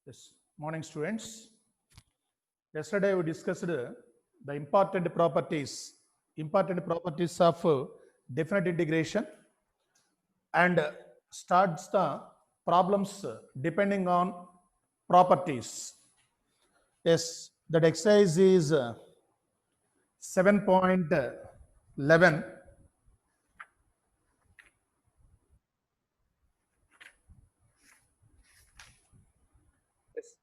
Yes. Morning, students. Yesterday we discussed the important properties of definite integration and starts the problems depending on properties. Yes, that exercise is 7.11.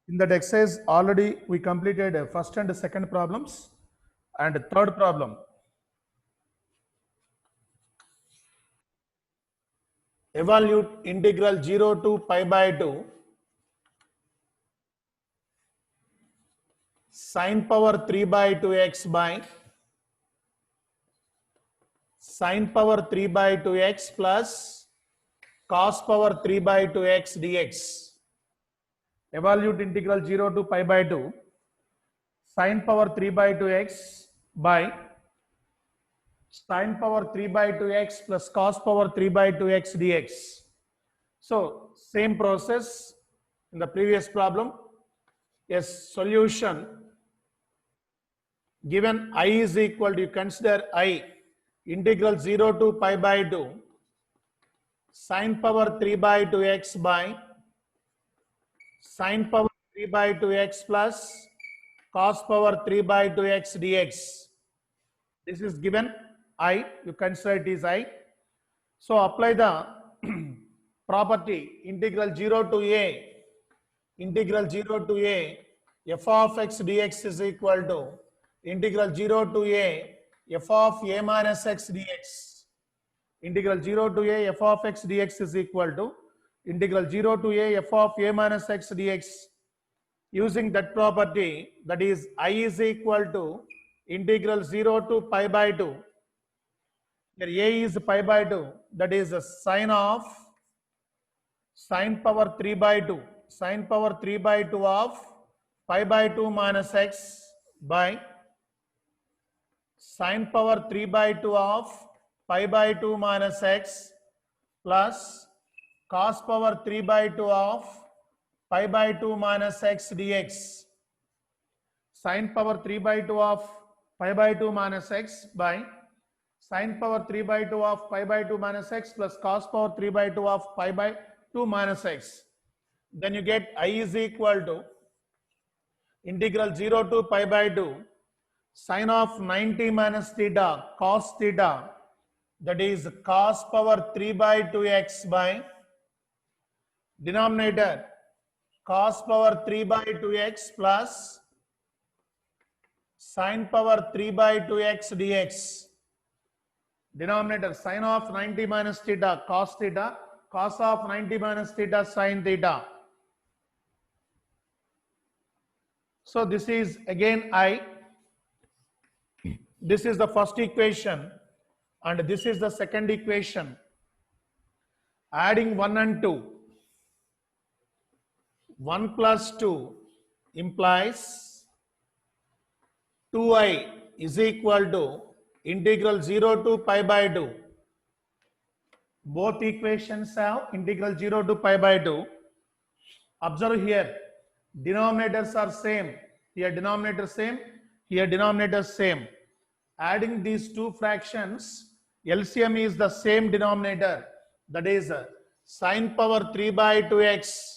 In that exercise, already we completed first and second problems and third problem. Evaluate integral 0 to pi by 2 sine power 3 by 2x by sine power 3 by 2x plus cos power 3 by 2x dx. Evaluate integral 0 to pi by 2 sine power 3 by 2x by sine power 3 by 2x plus cos power 3 by 2x dx. So same process in the previous problem. Yes, solution given I is equal to, you consider I, integral 0 to pi by 2 sine power 3 by 2x by sine power 3 by 2x plus cos power 3 by 2x dx. This is given I, you consider it is I. So apply the property integral 0 to a f of x dx is equal to integral 0 to a f of a minus x dx. Integral 0 to a f of x dx is equal to integral 0 to a f of a minus x dx. Using that property, that is I is equal to integral 0 to pi by 2. Here a is pi by 2, that is the sine of sine power 3 by 2. Sine power 3 by 2 of pi by 2 minus x by sine power 3 by 2 of pi by 2 minus x plus cos power 3 by 2 of pi by 2 minus x dx. Sine power 3 by 2 of pi by 2 minus x by sine power 3 by 2 of pi by 2 minus x plus cos power 3 by 2 of pi by 2 minus x. Then you get I is equal to integral 0 to pi by 2 sine of 90 minus theta cos theta, that is cos power 3 by 2x by denominator cos power 3 by 2x plus sine power 3 by 2x dx. Denominator sine of 90 minus theta cos of 90 minus theta sine theta. So this is again I. This is the first equation and this is the second equation. Adding 1 and 2. 1 plus 2 implies 2i is equal to integral 0 to pi by 2. Both equations have integral 0 to pi by 2. Observe here, denominators are same. Here denominator same, here denominator same. Adding these two fractions, LCM is the same denominator, that is sine power 3 by 2x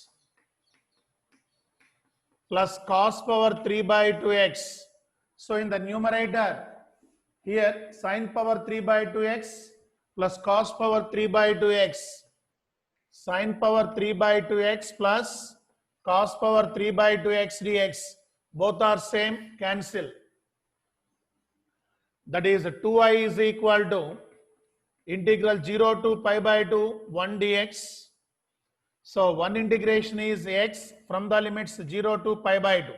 plus cos power 3 by 2x. So in the numerator, here sine power 3 by 2x plus cos power 3 by 2x. Sine power 3 by 2x plus cos power 3 by 2x dx. Both are same, cancel. That is 2i is equal to integral 0 to pi by 2 1 dx. So one integration is x from the limits 0 to pi by 2.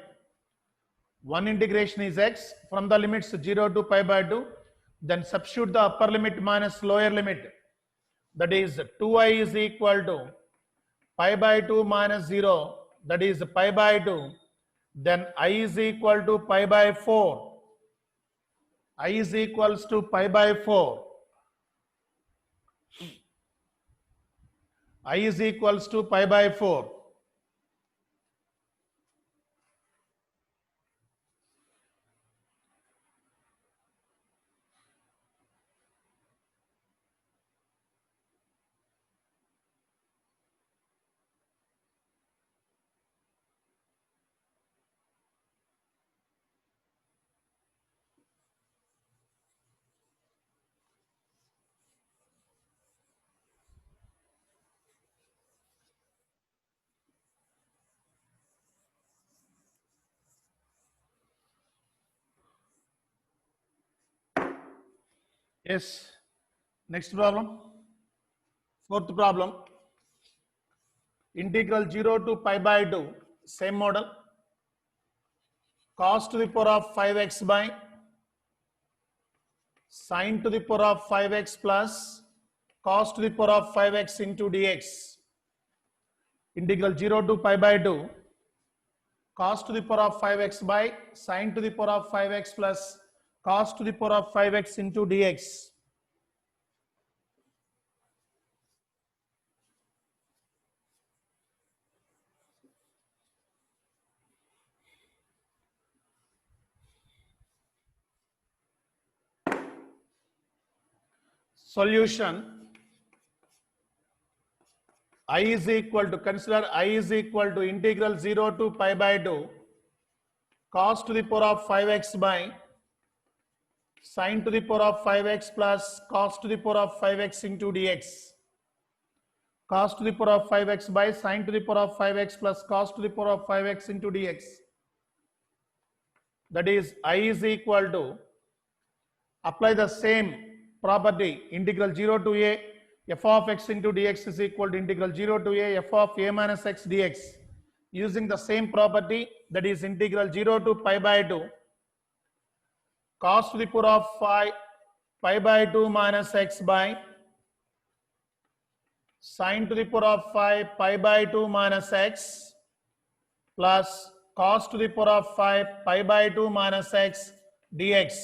One integration is x from the limits 0 to pi by 2. Then substitute the upper limit minus lower limit. That is 2i is equal to pi by 2 minus 0. That is pi by 2. Then I is equal to pi by 4. I is equals to pi by 4. I is equals to pi by 4. Yes. Next problem. Fourth problem. Integral 0 to pi by 2. Same model. Cos to the power of 5x by sin to the power of 5x plus cos to the power of 5x into dx. Integral 0 to pi by 2. Cos to the power of 5x by sin to the power of 5x plus cos to the power of 5x into dx. Solution. I is equal to, consider I is equal to integral 0 to pi by 2 cos to the power of 5x by sin to the power of 5x plus cos to the power of 5x into dx. Cos to the power of 5x by sin to the power of 5x plus cos to the power of 5x into dx. That is I is equal to, apply the same property, integral 0 to a f of x into dx is equal to integral 0 to a f of a minus x dx. Using the same property, that is integral 0 to pi by 2 cos to the power of 5 pi by 2 minus x by sin to the power of 5 pi by 2 minus x plus cos to the power of 5 pi by 2 minus x dx.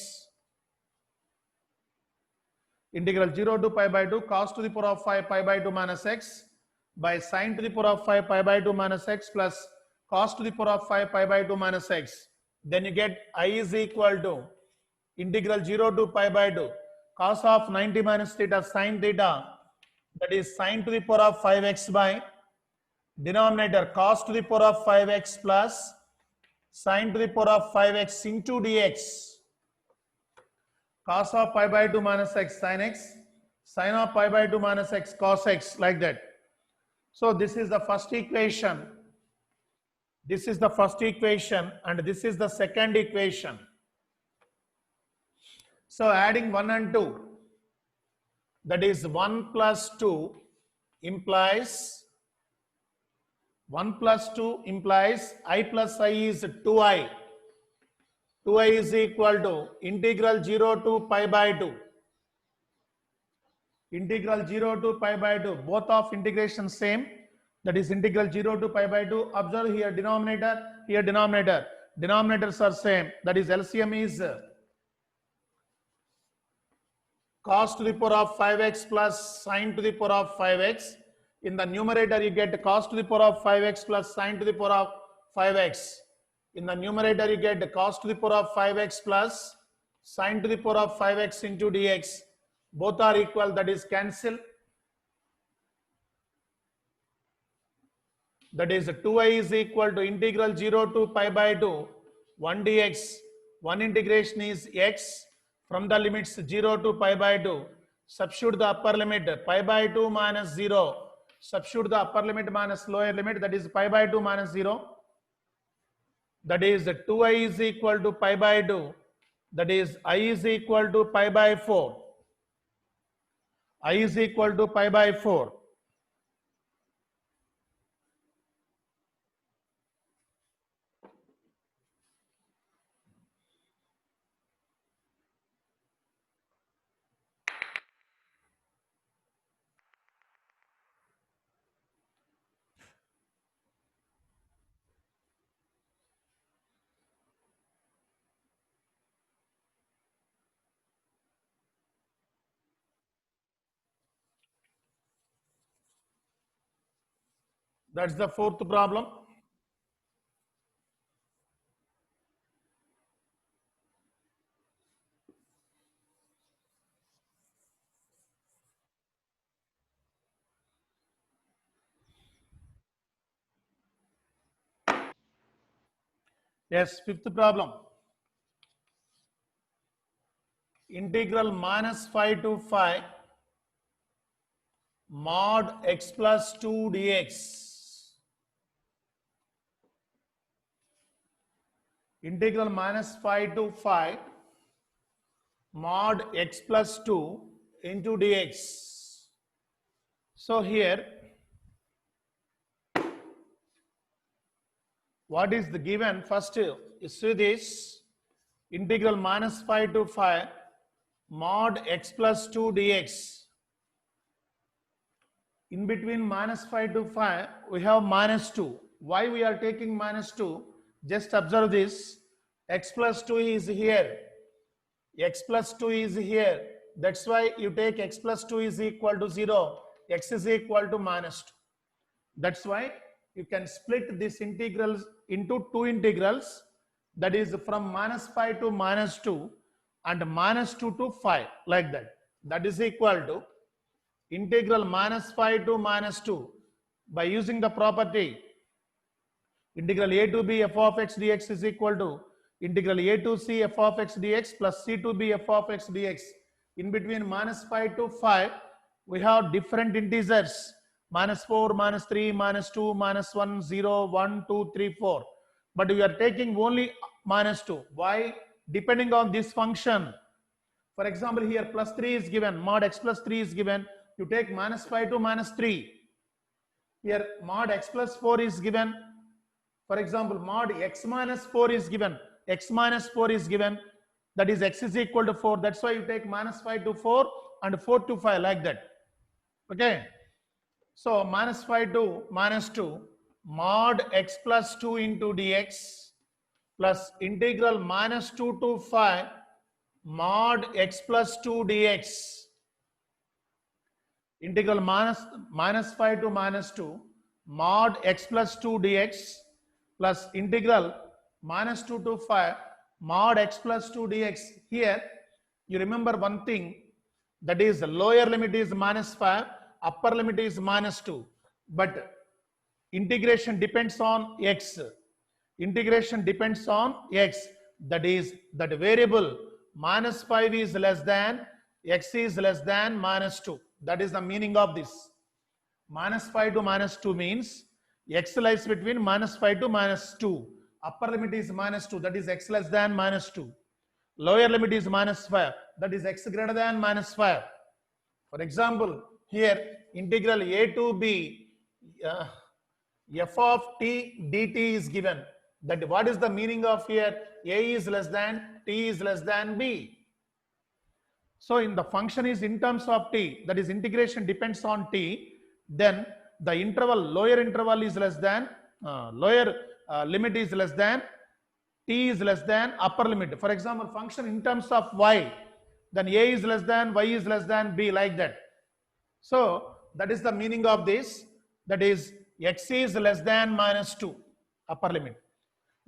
Integral 0 to pi by 2 cos to the power of 5 pi by 2 minus x by sin to the power of 5 pi by 2 minus x plus cos to the power of 5 pi by 2 minus x. Then you get I is equal to integral 0 to pi by 2 cos of 90 minus theta sin theta, that is sin to the power of 5x by denominator cos to the power of 5x plus sin to the power of 5x into dx. Cos of pi by 2 minus x sin x, sin of pi by 2 minus x cos x, like that. So this is the first equation. This is the first equation and this is the second equation. So adding 1 and 2, that is 1 plus 2 implies 1 plus 2 implies I plus I is 2i. 2i is equal to integral 0 to pi by 2. Integral 0 to pi by 2. Both of integration same. That is integral 0 to pi by 2. Observe here denominator, here denominator. Denominators are same. That is LCM is cos to the power of 5x plus sin to the power of 5x. In the numerator you get cos to the power of 5x plus sin to the power of 5x. In the numerator you get cos to the power of 5x plus sin to the power of 5x into dx. Both are equal, that is cancel. That is 2i is equal to integral 0 to pi by 2 1 dx. One integration is x from the limits 0 to pi by 2. Substitute the upper limit pi by 2 minus 0. Substitute the upper limit minus lower limit, that is pi by 2 minus 0. That is 2i is equal to pi by 2. That is I is equal to pi by 4. I is equal to pi by 4. That's the fourth problem. Yes, fifth problem. Integral minus 5 to 5 mod x plus 2 dx. Integral minus 5 to 5 mod x plus 2 into dx. So here, what is the given? First, you see this integral minus 5 to 5 mod x plus 2 dx. In between minus 5 to 5, we have minus 2. Why we are taking minus 2? Just observe this. X plus 2 is here. X plus 2 is here. That's why you take x plus 2 is equal to 0. X is equal to minus 2. That's why you can split this integrals into two integrals. That is from minus 5 to minus 2 and minus 2 to 5, like that. That is equal to integral minus 5 to minus 2 by using the property integral a to b f of x dx is equal to integral a to c f of x dx plus c to b f of x dx. In between minus 5 to 5, we have different integers: minus 4, minus 3, minus 2, minus 1, 0, 1, 2, 3, 4. But we are taking only minus 2. Why? Depending on this function. For example, here plus 3 is given, mod x plus 3 is given. You take minus 5 to minus 3. Here mod x plus 4 is given. For example, mod x minus 4 is given. X minus 4 is given. That is x is equal to 4. That's why you take minus 5 to 4 and 4 to 5, like that. Okay. So minus 5 to minus 2 mod x plus 2 into dx plus integral minus 2 to 5 mod x plus 2 dx. Integral minus 5 to minus 2 mod x plus 2 dx plus integral minus 2 to 5 mod x plus 2 dx. Here you remember one thing, that is lower limit is minus 5, upper limit is minus 2, but integration depends on x. Integration depends on x. That is, that variable minus 5 is less than x is less than minus 2. That is the meaning of this. Minus 5 to minus 2 means x lies between minus 5 to minus 2. Upper limit is minus 2, that is x less than minus 2. Lower limit is minus 5, that is x greater than minus 5. For example, here integral a to b f of t dt is given. That what is the meaning of here? A is less than, t is less than b. So in the function is in terms of t, that is integration depends on t, then the interval, lower interval is less than, lower limit is less than, t is less than upper limit. For example, function in terms of y, then a is less than, y is less than b, like that. So that is the meaning of this. That is x is less than minus 2, upper limit.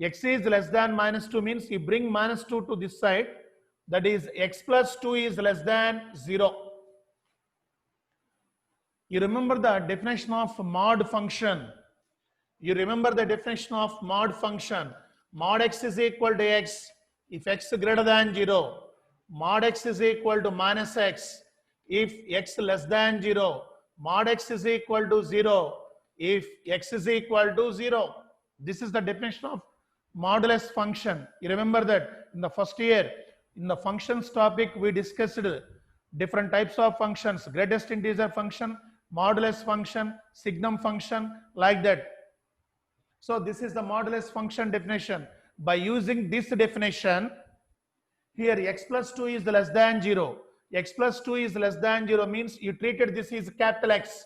X is less than minus 2 means you bring minus 2 to this side. That is x plus 2 is less than 0. You remember the definition of mod function. You remember the definition of mod function. Mod x is equal to x if x greater than 0. Mod x is equal to minus x if x less than 0. Mod x is equal to 0 if x is equal to 0. This is the definition of modulus function. You remember that in the first year, in the functions topic, we discussed different types of functions: greatest integer function, modulus function, signum function, like that. So this is the modulus function definition. By using this definition, here x plus 2 is less than 0. X plus 2 is less than 0 means you treated this is capital X.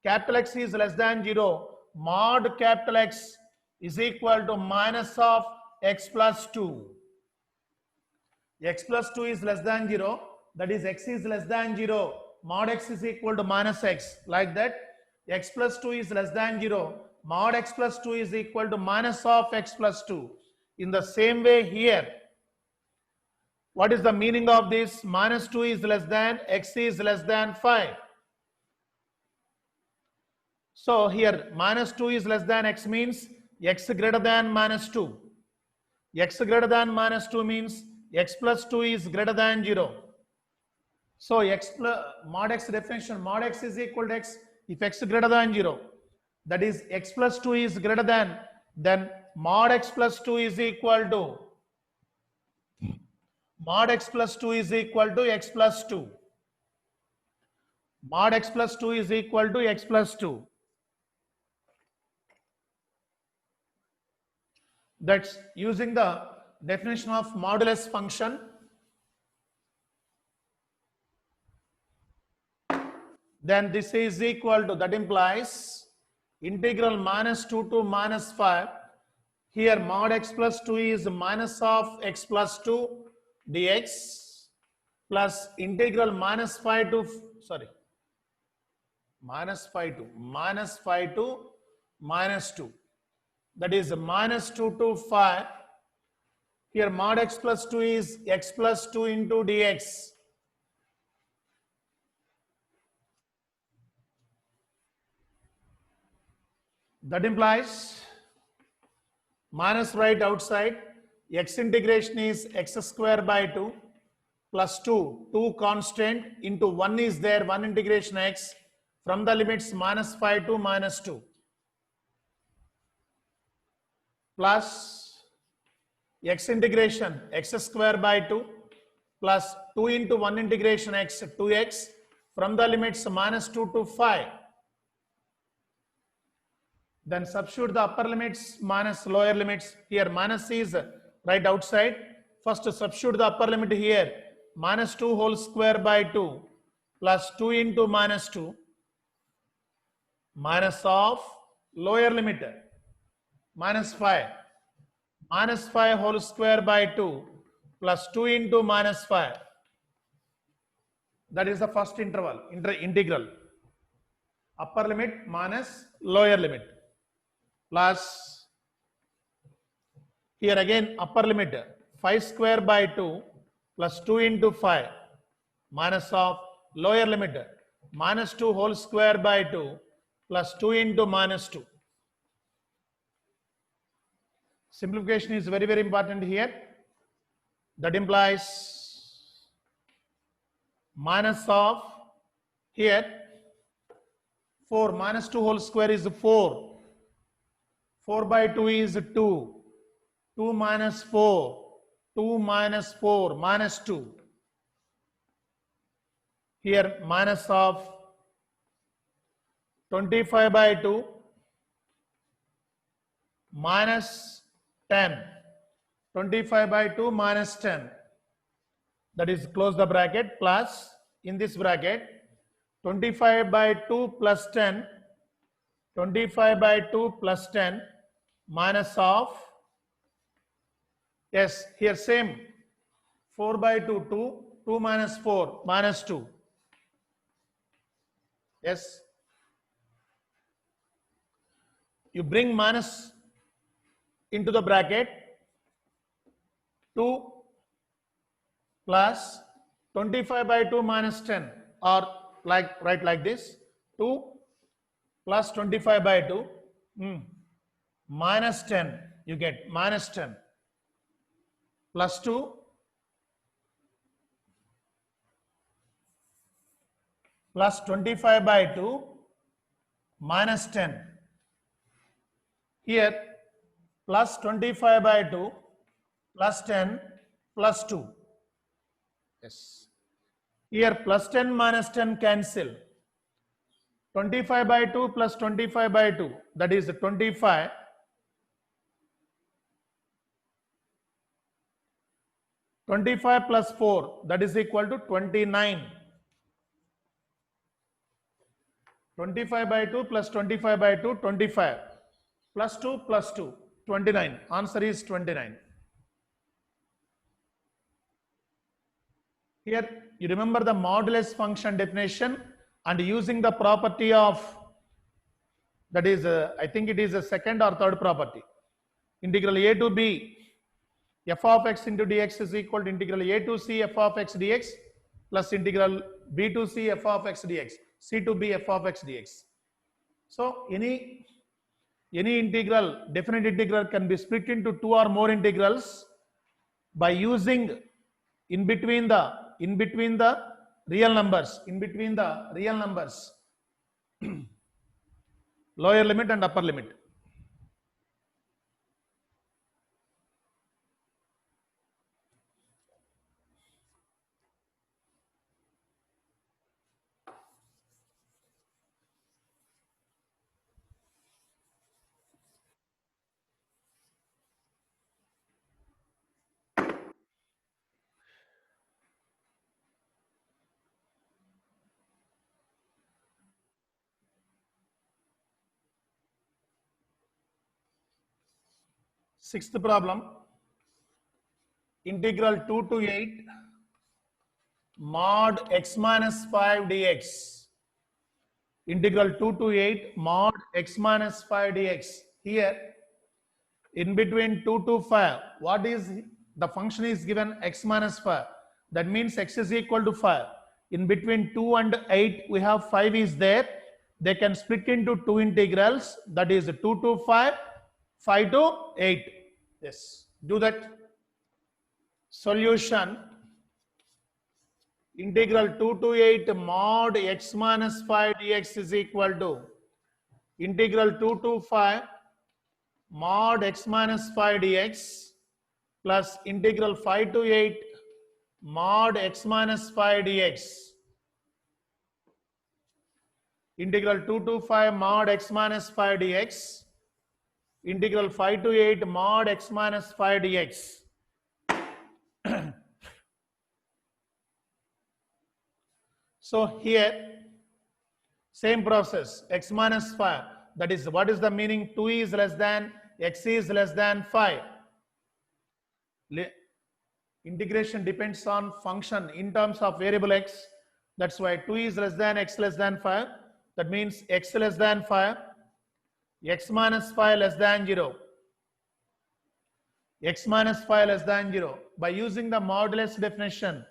Capital X is less than 0. Mod capital X is equal to minus of x plus 2. X plus 2 is less than 0. That is x is less than 0. Mod x is equal to minus x, like that. X plus 2 is less than 0. Mod x plus 2 is equal to minus of x plus 2. In the same way here, what is the meaning of this? Minus 2 is less than, x is less than 5. So here minus 2 is less than x means x greater than minus 2. X greater than minus 2 means x plus 2 is greater than 0. So x plus mod x definition, mod x is equal to x if x greater than 0. That is x plus 2 is greater than, then mod x plus 2 is equal to mod x plus 2 is equal to x plus 2. Mod x plus 2 is equal to x plus 2. That's using the definition of modulus function. Then this is equal to, that implies integral minus 2 to minus 5. Here mod x plus 2 is minus of x plus 2 dx plus integral minus 5 to, sorry, minus 5 to minus 2. That is minus 2 to 5. Here mod x plus 2 is x plus 2 into dx. That implies minus right outside, x integration is x square by 2 plus 2 constant into 1 is there, 1 integration x from the limits minus 5 to minus 2 plus x integration x square by 2 plus 2 into 1 integration x 2x from the limits minus 2 to 5. Then substitute the upper limits minus lower limits. Here minus is right outside. First substitute the upper limit here. Minus 2 whole square by 2 plus 2 into minus 2 minus of lower limit minus 5. Minus 5 whole square by 2 plus 2 into minus 5. That is the first interval, integral. Upper limit minus lower limit. Plus here again upper limit 5 square by 2 plus 2 into 5 minus of lower limit minus 2 whole square by 2 plus 2 into minus 2. Simplification is very, very important here. That implies minus of here 4 minus 2 whole square is 4. 4 by 2 is 2. 2 minus 4. 2 minus 4 minus 2. Here minus of 25 by 2 minus 10. 25 by 2 minus 10. That is close the bracket plus in this bracket 25 by 2 plus 10. 25 by 2 plus 10 minus of, yes, here same 4 by 2, 2 minus 4 minus 2. Yes, you bring minus into the bracket 2 plus 25 by 2 minus 10, or like write like this 2 plus 25 by 2 minus 10, you get minus 10 plus 2 plus 25 by 2 minus 10. Here plus 25 by 2 plus 10 plus 2. Yes. Here plus 10 minus 10 cancel. 25 by 2 plus 25 by 2, that is 25. 25 plus 4, that is equal to 29. 25 by 2 plus 25 by 2, 25. Plus 2 plus 2, 29. Answer is 29. Here you remember the modulus function definition and using the property of, that is I think it is a second or third property. Integral a to b f of x into dx is equal to integral a to c f of x dx plus integral b to c f of x dx, c to b f of x dx. So any integral, definite integral can be split into two or more integrals by using in between the real numbers, lower limit and upper limit. Sixth problem, integral 2 to 8 mod x minus 5 dx. Integral 2 to 8 mod x minus 5 dx. Here, in between 2 to 5, what is the function is given x minus 5. That means x is equal to 5. In between 2 and 8, we have 5 is there. They can split into two integrals. That is 2 to 5, 5 to 8. Yes, do that. Solution. Integral 2 to 8 mod x minus 5 dx is equal to integral 2 to 5 mod x minus 5 dx plus integral 5 to 8 mod x minus 5 dx. Integral 2 to 5 mod x minus 5 dx. Integral 5 to 8 mod x minus 5 dx. So here, same process, x minus 5. That is, what is the meaning? 2 is less than, x is less than 5. Integration depends on function in terms of variable x. That's why 2 is less than, x less than 5. That means x less than 5, x minus 5 less than 0. X minus 5 less than 0. By using the modulus definition,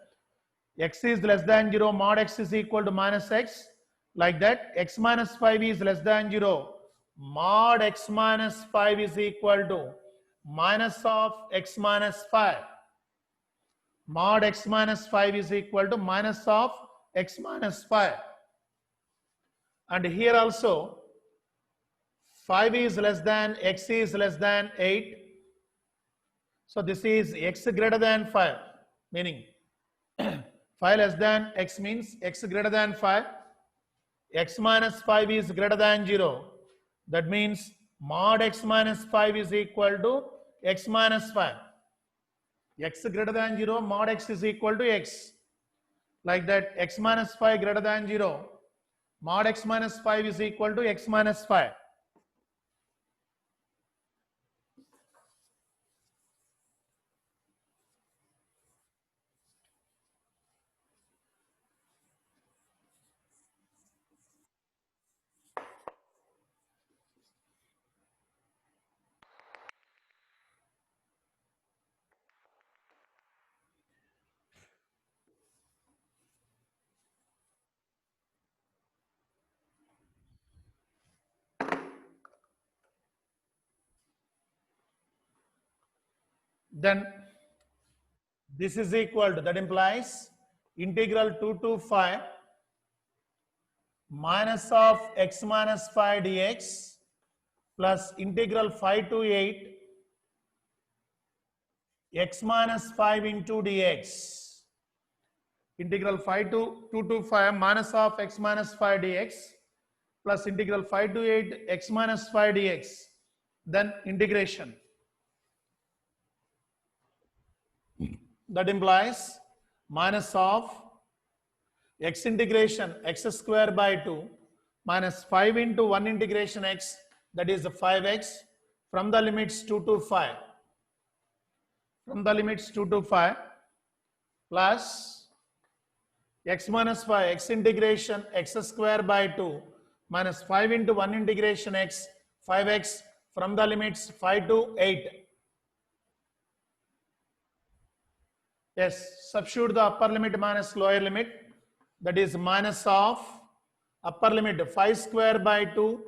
x is less than 0, mod x is equal to minus x. Like that, x minus 5 is less than 0. Mod x minus 5 is equal to minus of x minus 5. Mod x minus 5 is equal to minus of x minus 5. And here also, 5 is less than, x is less than 8. So this is x greater than 5, meaning 5 less than x means x greater than 5. X minus 5 is greater than 0. That means mod x minus 5 is equal to x minus 5. X greater than 0, mod x is equal to x. Like that, x minus 5 greater than 0, mod x minus 5 is equal to x minus 5. Then this is equal to, that implies integral 2 to 5 minus of x minus 5 dx plus integral 5 to 8 x minus 5 into dx. Integral 5 to 2 to 5 minus of x minus 5 dx plus integral 5 to 8 x minus 5 dx. Then integration. That implies minus of x integration x square by 2 minus 5 into 1 integration x, that is 5x, from the limits 2 to 5. From the limits 2 to 5 plus x minus 5 x integration x square by 2 minus 5 into 1 integration x, 5x, from the limits 5 to 8. Yes, substitute the upper limit minus lower limit. That is minus of upper limit 5 square by 2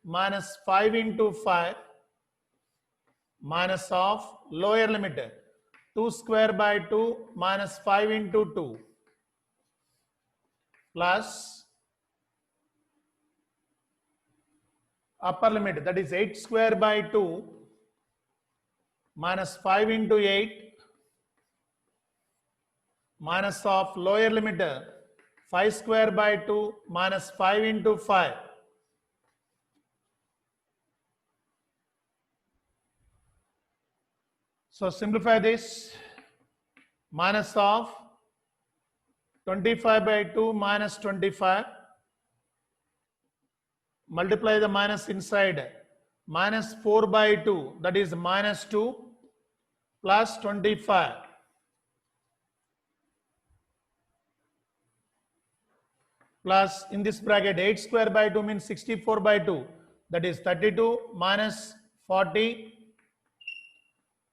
minus 5 into 5 minus of lower limit 2 square by 2 minus 5 into 2 plus upper limit, that is 8 square by 2 minus 5 into 8 minus of lower limit 5 square by 2 minus 5 into 5. So simplify this. Minus of 25 by 2 minus 25. Multiply the minus inside. minus 4 by 2, that is minus 2 plus 25 plus in this bracket 8 square by 2 means 64 by 2, that is 32 minus 40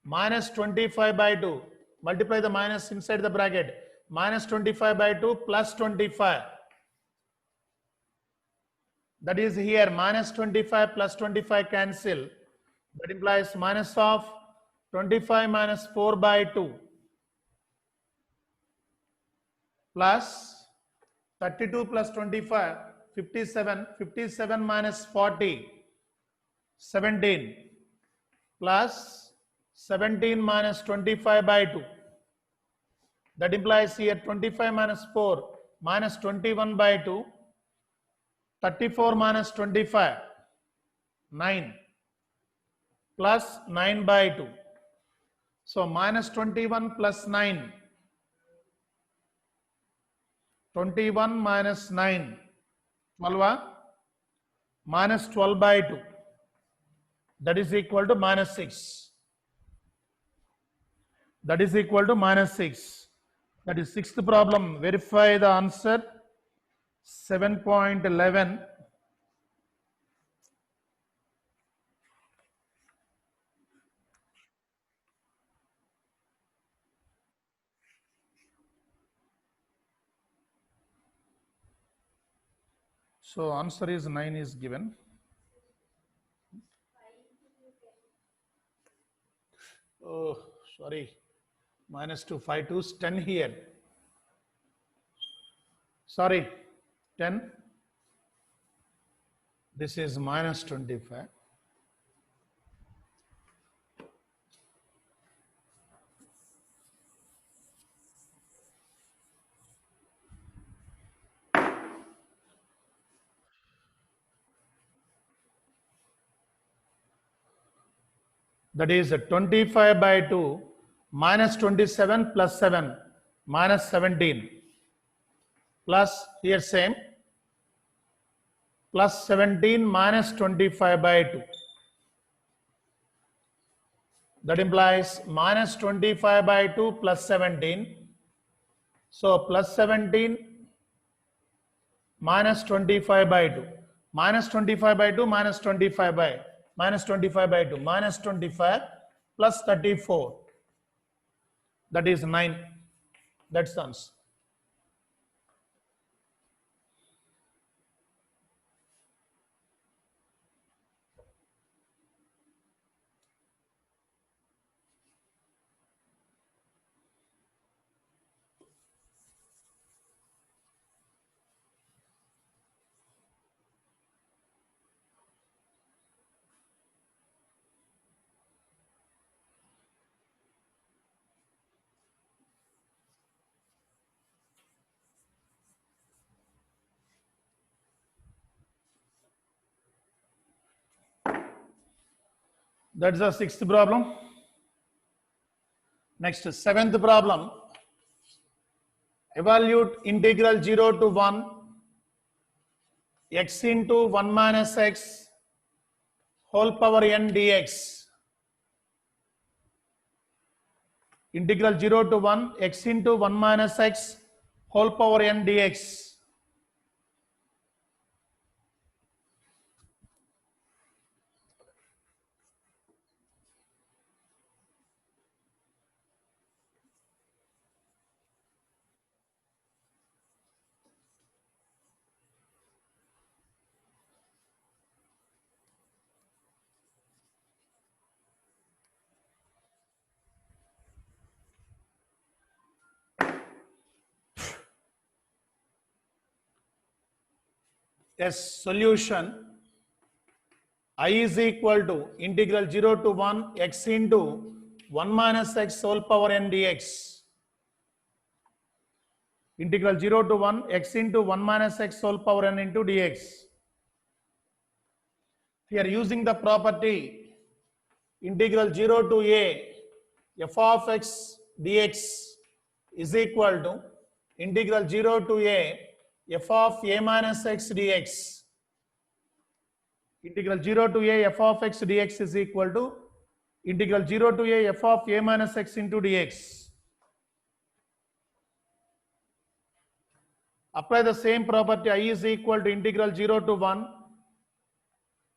minus 25 by 2, multiply the minus inside the bracket, minus 25 by 2 plus 25, that is here minus 25 plus 25 cancel, that implies minus of 25 minus 4 by 2 plus 32 plus 25, 57, 57 minus 40, 17 plus 17 minus 25 by 2. That implies here 25 minus 4 minus 21 by 2, 34 minus 25, 9 plus 9 by 2. So minus 21 plus 9, 21 minus 9, 12, minus 12 by 2, that is equal to minus 6. That is equal to minus 6. That is sixth problem. Verify the answer. 7.11. So answer is 9 is given. Oh, sorry. Minus 2, 5 2's 10 here. Sorry, 10. This is minus 25. That is 25 by 2 minus 27 plus 7 minus 17 plus here same plus 17 minus 25 by 2. That implies minus 25 by 2 plus 17. So plus 17 minus 25 by 2. Minus 25 by 2 minus 25 by minus 25 by 2 minus 25 plus 34. That is 9. That's the answer. That's the sixth problem. Next, seventh problem. Evaluate integral 0 to 1 x into 1 minus x whole power n dx. Integral 0 to 1 x into 1 minus x whole power n dx. Yes, solution I is equal to integral 0 to 1 x into 1 minus x whole power n dx. Integral 0 to 1 x into 1 minus x whole power n into dx. We are using the property integral 0 to a f of x dx is equal to integral 0 to a f of a minus x dx. integral 0 to a f of x dx is equal to integral 0 to a f of a minus x into dx. Apply the same property. I is equal to integral 0 to 1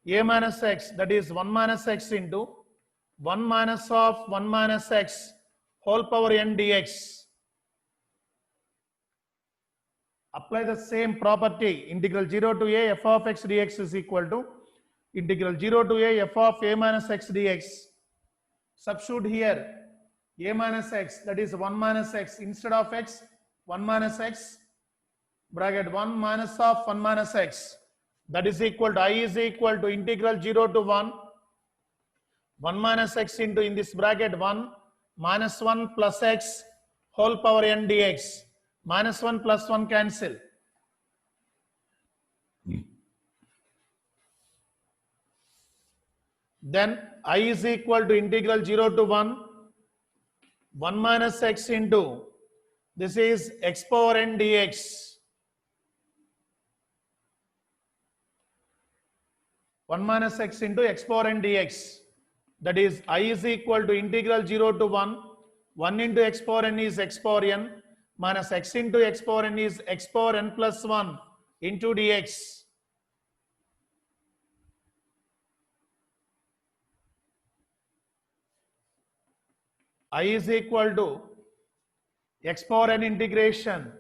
a minus x, that is 1 minus x into 1 minus of 1 minus x whole power n dx. Apply the same property. Integral 0 to a f of x dx is equal to integral 0 to a f of a minus x dx. Substitute here a minus x, that is 1 minus x, instead of x 1 minus x, bracket 1 minus of 1 minus x, that is equal to I is equal to integral 0 to 1 minus x into, in this bracket, 1 minus 1 plus x whole power n dx. Minus 1 plus 1 cancel. Then I is equal to integral 0 to 1 minus x into, this is x power n dx. 1 minus x into x power n dx. That is I is equal to integral 0 to 1 into x power n is x power n, minus x into x power n is x power n plus 1 into dx. I is equal to x power n integration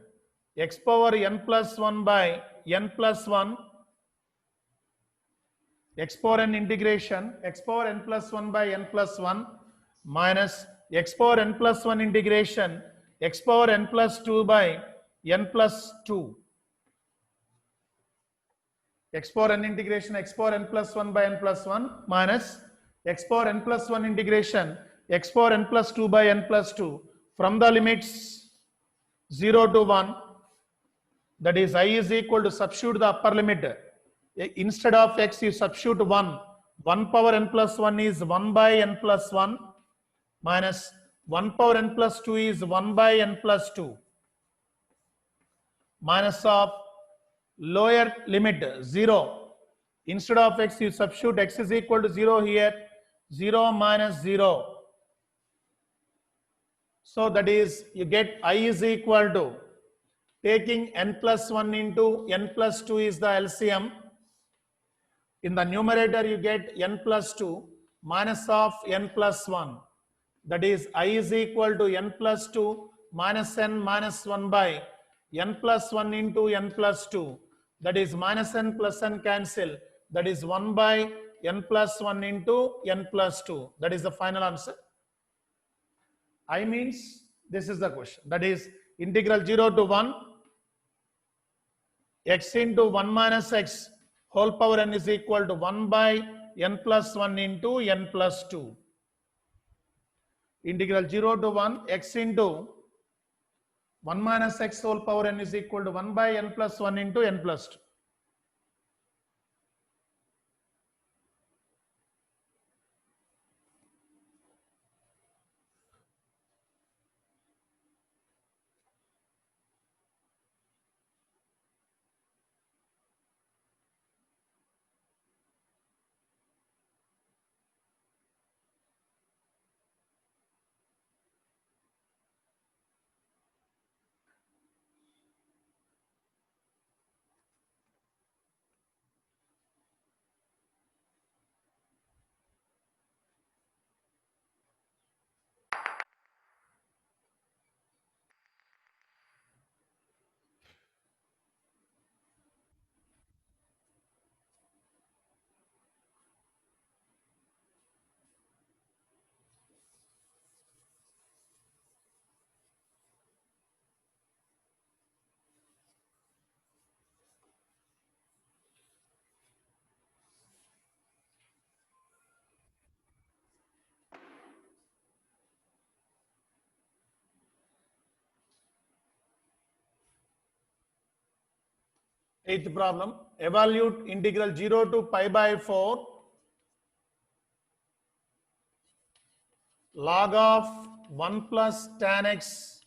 x power n plus 1 by n plus 1, x power n integration x power n plus 1 by n plus 1 minus x power n plus 1 integration x power n plus 2 by n plus 2. X power n integration x power n plus 1 by n plus 1 minus x power n plus 1 integration x power n plus 2 by n plus 2 from the limits 0 to 1. That is I is equal to, substitute the upper limit. Instead of x you substitute 1 power n plus 1 is 1 by n plus 1 minus 1 power n plus 2 is 1 by n plus 2 minus of lower limit 0. Instead of x you substitute x is equal to 0 here, 0 minus 0. So that is you get I is equal to, taking n plus 1 into n plus 2 is the LCM. In the numerator you get n plus 2 minus of n plus 1. That is I is equal to n plus 2 minus n minus 1 by n plus 1 into n plus 2. That is minus n plus n cancel. That is 1 by n plus 1 into n plus 2. That is the final answer. I means this is the question. That is integral 0 to 1 x into 1 minus x whole power n is equal to 1 by n plus 1 into n plus 2. Integral 0 to 1 x into 1 minus x whole power n is equal to 1 by n plus 1 into n plus 2. Eighth problem, evaluate integral 0 to pi by 4 log of 1 plus tan x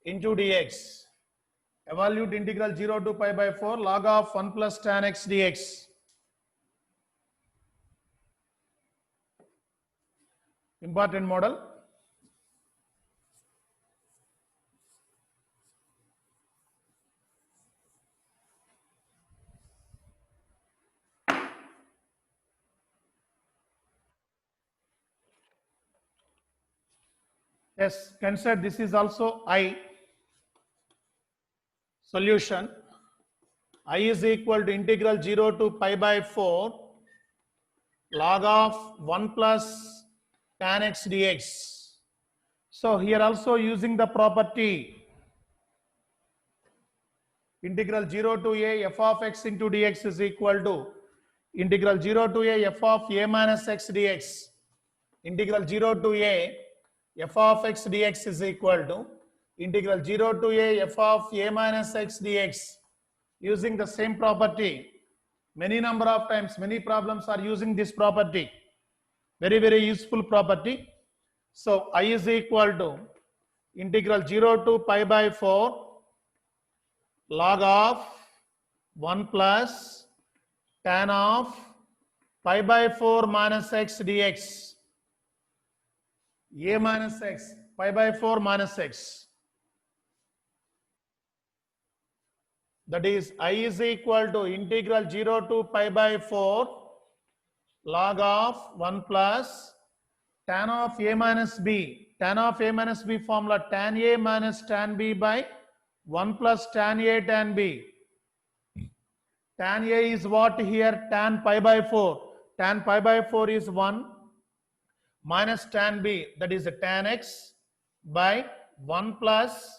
into dx. Evaluate integral 0 to pi by 4 log of 1 plus tan x dx. important model. Yes, consider this is also I. Solution. I is equal to integral 0 to pi by 4 log of 1 plus tan x dx. So here also using the property integral 0 to a f of x into dx is equal to integral 0 to a f of a minus x dx. Integral 0 to a f of x dx is equal to integral 0 to a f of a minus x dx. Using the same property, many number of times, many problems are using this property. Very, very useful property. So I is equal to integral 0 to pi by 4 log of 1 plus tan of pi by 4 minus x dx. A minus x, pi by 4 minus x. That is I is equal to integral 0 to pi by 4 log of 1 plus tan of a minus b. Tan of a minus b formula tan a minus tan b by 1 plus tan a tan b. Tan a is what here? Tan pi by 4. Tan pi by 4 is 1 minus tan b, that is tan x by 1 plus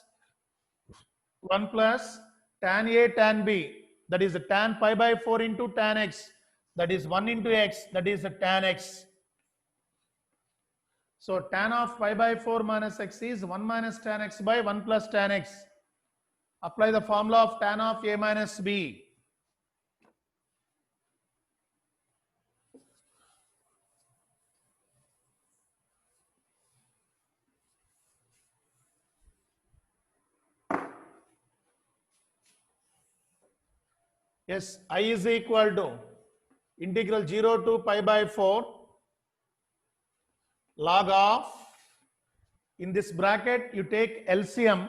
tan a tan b, that is tan pi by 4 into tan x, that is 1 into x, that is tan x. So tan of pi by 4 minus x is 1 minus tan x by 1 plus tan x. Apply the formula of tan of a minus b. Yes, I is equal to integral 0 to pi by 4 log of, in this bracket you take LCM,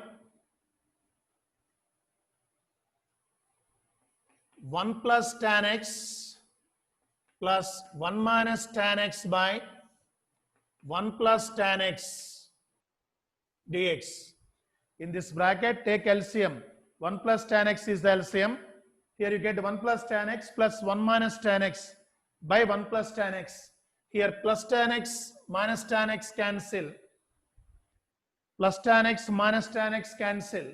1 plus tan x plus 1 minus tan x by 1 plus tan x dx. In this bracket take LCM. 1 plus tan x is the LCM. Here you get 1 plus tan x plus 1 minus tan x by 1 plus tan x. Here plus tan x minus tan x cancel. Plus tan x minus tan x cancel.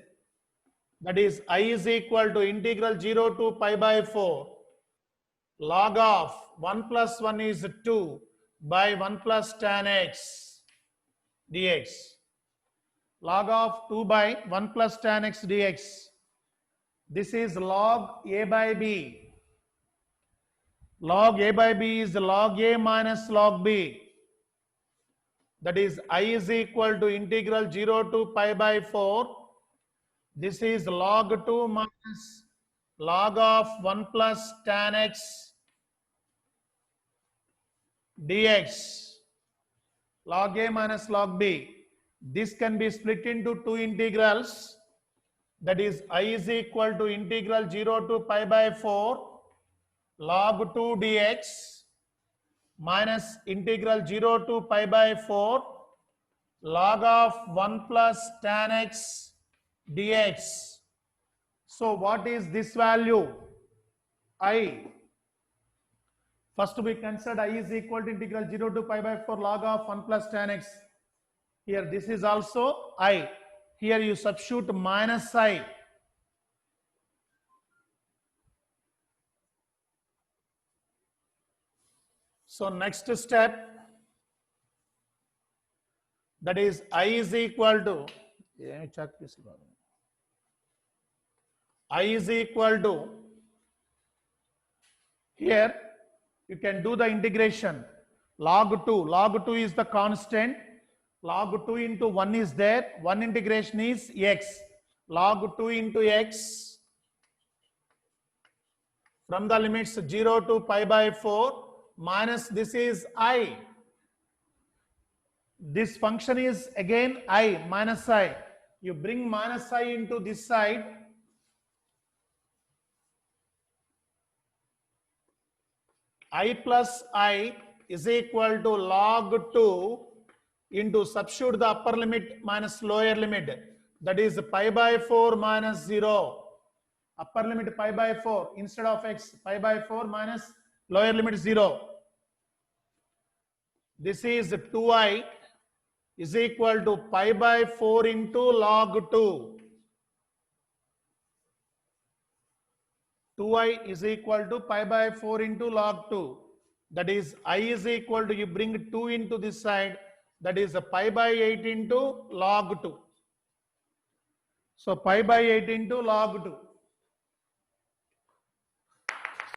That is I is equal to integral 0 to pi by 4 log of 1 plus 1 is 2 by 1 plus tan x dx. Log of 2 by 1 plus tan x dx. This is log a by b. Log a by b is log a minus log b. That is I is equal to integral 0 to pi by 4. This is log 2 minus log of 1 plus tan x dx. Log a minus log b. This can be split into two integrals. That is I is equal to integral 0 to pi by 4 log 2 dx minus integral 0 to pi by 4 log of 1 plus tan x dx. So what is this value? I. First we consider I is equal to integral 0 to pi by 4 log of 1 plus tan x. Here this is also I. Here you substitute minus I. So next step, that is I is equal to, I is equal to, here you can do the integration. Log 2 is the constant. Log 2 into 1 is there. 1 integration is x. Log 2 into x from the limits 0 to pi by 4 minus this is I. This function is again I minus I. You bring minus I into this side. I plus I is equal to log 2 into substitute the upper limit minus lower limit. That is pi by 4 minus 0. Upper limit pi by 4 instead of x, pi by 4 minus lower limit 0. This is 2i is equal to pi by 4 into log 2. 2i is equal to pi by 4 into log 2. That is I is equal to, you bring 2 into this side, that is pi by 8 into log 2. So pi by 8 into log 2.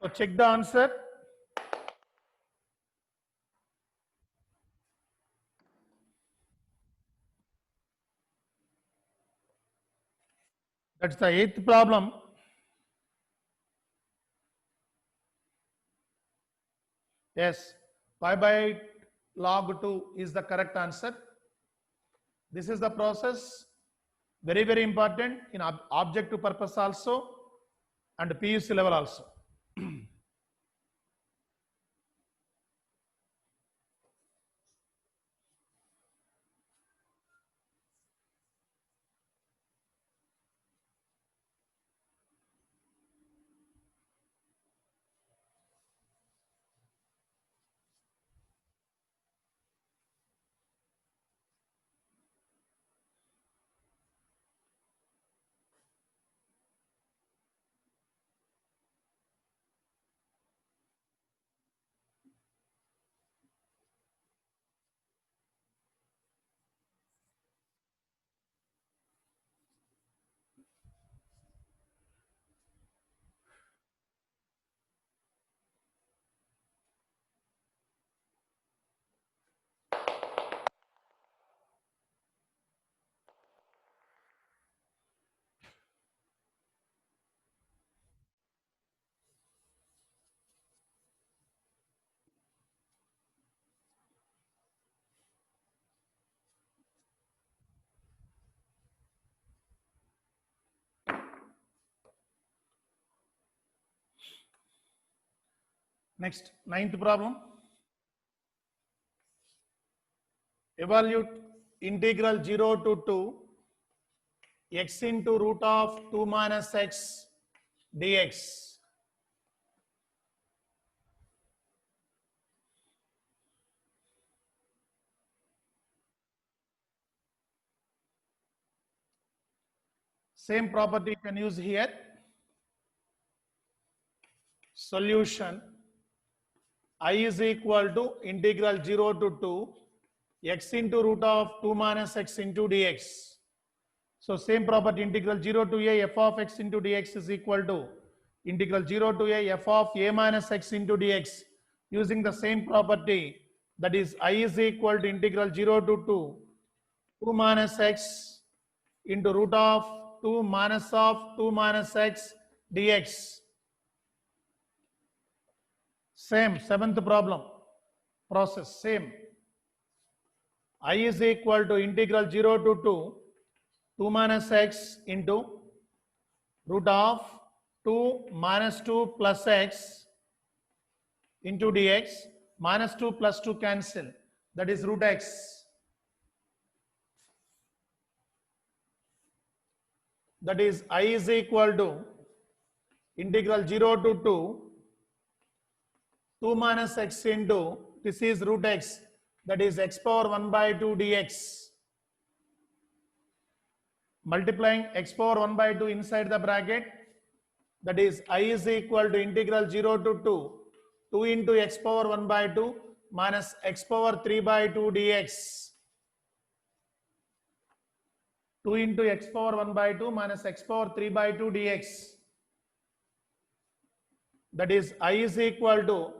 So check the answer. That's the 8th problem. Yes, pi by 8 log 2 is the correct answer. This is the process, very, very important in objective purpose also and PUC level also. Next, 9th problem. Evaluate integral 0 to 2 x into root of 2 minus x dx. Same property you can use here. Solution I is equal to integral 0 to 2 x into root of 2 minus x into dx. So same property, integral 0 to a f of x into dx is equal to integral 0 to a f of a minus x into dx. Using the same property, that is I is equal to integral 0 to 2 minus x into root of 2 minus x dx. Same, 7th problem process, same. I is equal to integral 0 to 2 minus x into root of 2 minus 2 plus x into dx. Minus 2 plus 2 cancel, that is root x. That is I is equal to integral 0 to 2 minus x into, this is root x, that is x power 1 by 2 dx. Multiplying x power 1 by 2 inside the bracket, that is I is equal to integral 0 to 2 into x power 1 by 2 minus x power 3 by 2 dx. 2 into x power 1 by 2 minus x power 3 by 2 dx. That is I is equal to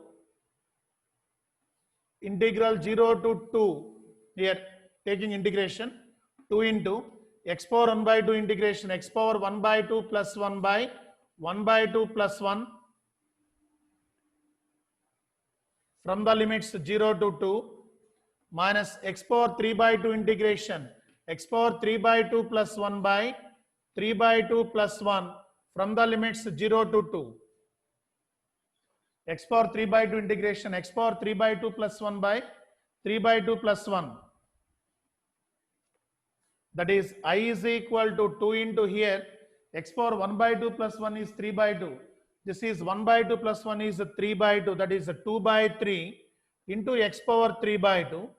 integral 0 to 2, here taking integration, 2 into x power 1 by 2 integration x power 1 by 2 plus 1 by 1 by 2 plus 1 from the limits 0 to 2 minus x power 3 by 2 integration x power 3 by 2 plus 1 by 3 by 2 plus 1 from the limits 0 to 2. X power 3 by 2 integration x power 3 by 2 plus 1 by 3 by 2 plus 1. That is I is equal to 2 into here x power 1 by 2 plus 1 is 3 by 2. This is 1 by 2 plus 1 is 3 by 2. That is 2 by 3 into x power 3 by 2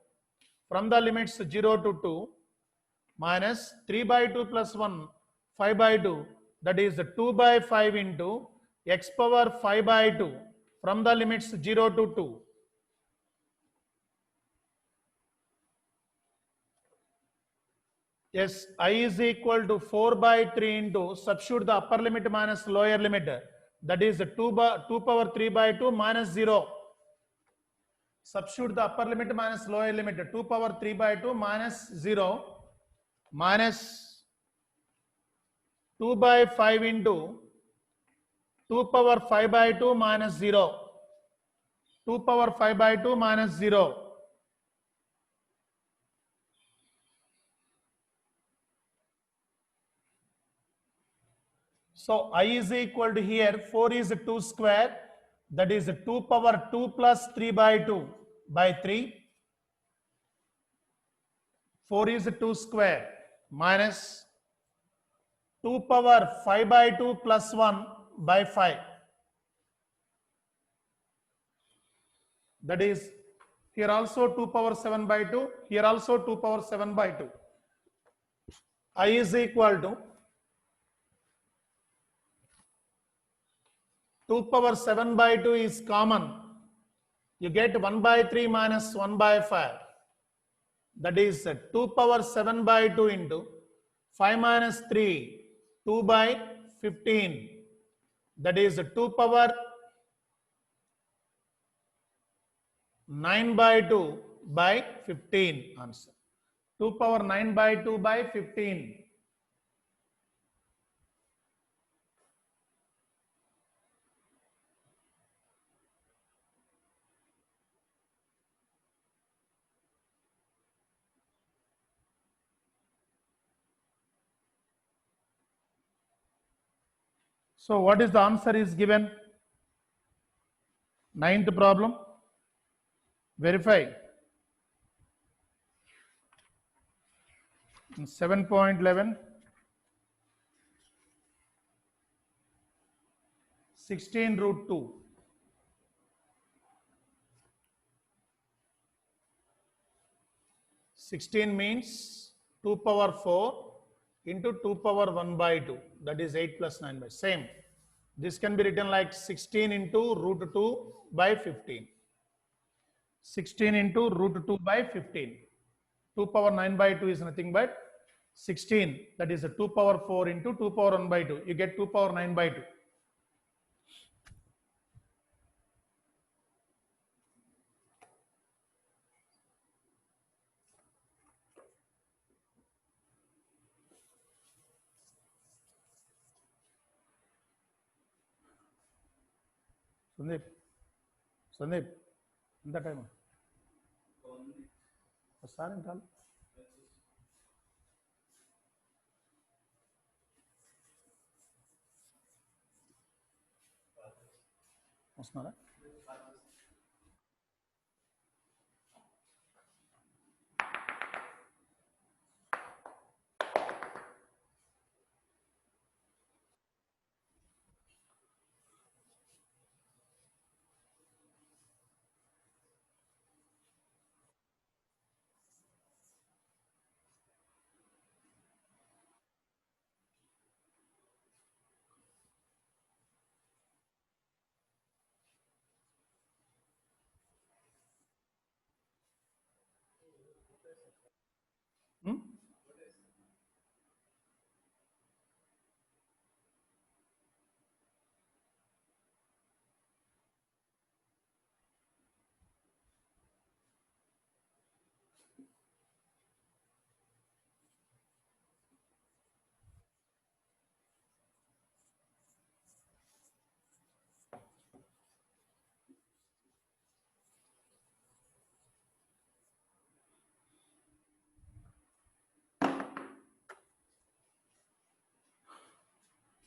from the limits 0 to 2 minus 3 by 2 plus 1 5 by 2. That is 2 by 5 into x power 5 by 2 from the limits 0 to 2. Yes, I is equal to 4 by 3 into substitute the upper limit minus lower limit. That is 2 power 3 by 2 minus 0. Substitute the upper limit minus lower limit. 2 power 3 by 2 minus 0 minus 2 by 5 into 2 power 5 by 2 minus 0. 2 power 5 by 2 minus 0. So I is equal to here 4 is 2 square, that is 2 power 2 plus 3 by 2 by 3. 4 is 2 square minus 2 power 5 by 2 plus 1 by 5. That is here also 2 power 7 by 2, here also 2 power 7 by 2. I is equal to 2 power 7 by 2 is common. You get 1 by 3 minus 1 by 5. That is 2 power 7 by 2 into 5 minus 3, 2 by 15. That is 2 power 9 by 2 by 15 answer. 2 power 9 by 2 by 15. So what is the answer is given? Ninth problem. Verify. 7.11. 16 root 2. 16 means 2 power 4 into 2 power 1 by 2. That is 8 plus 9 by same. This can be written like 16 into root 2 by 15. 16 into root 2 by 15. 2 power 9 by 2 is nothing but 16. That is a 2 power 4 into 2 power 1 by 2. You get 2 power 9 by 2. Sandeep, ఎంత time వస్తారంట వస్తున్నారా?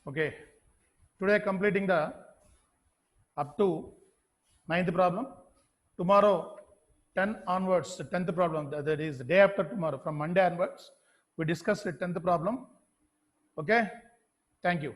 Okay. Today completing the up to 9th problem. Tomorrow 10 onwards, the 10th problem, that is the day after tomorrow, from Monday onwards, we discuss the 10th problem. Okay. Thank you.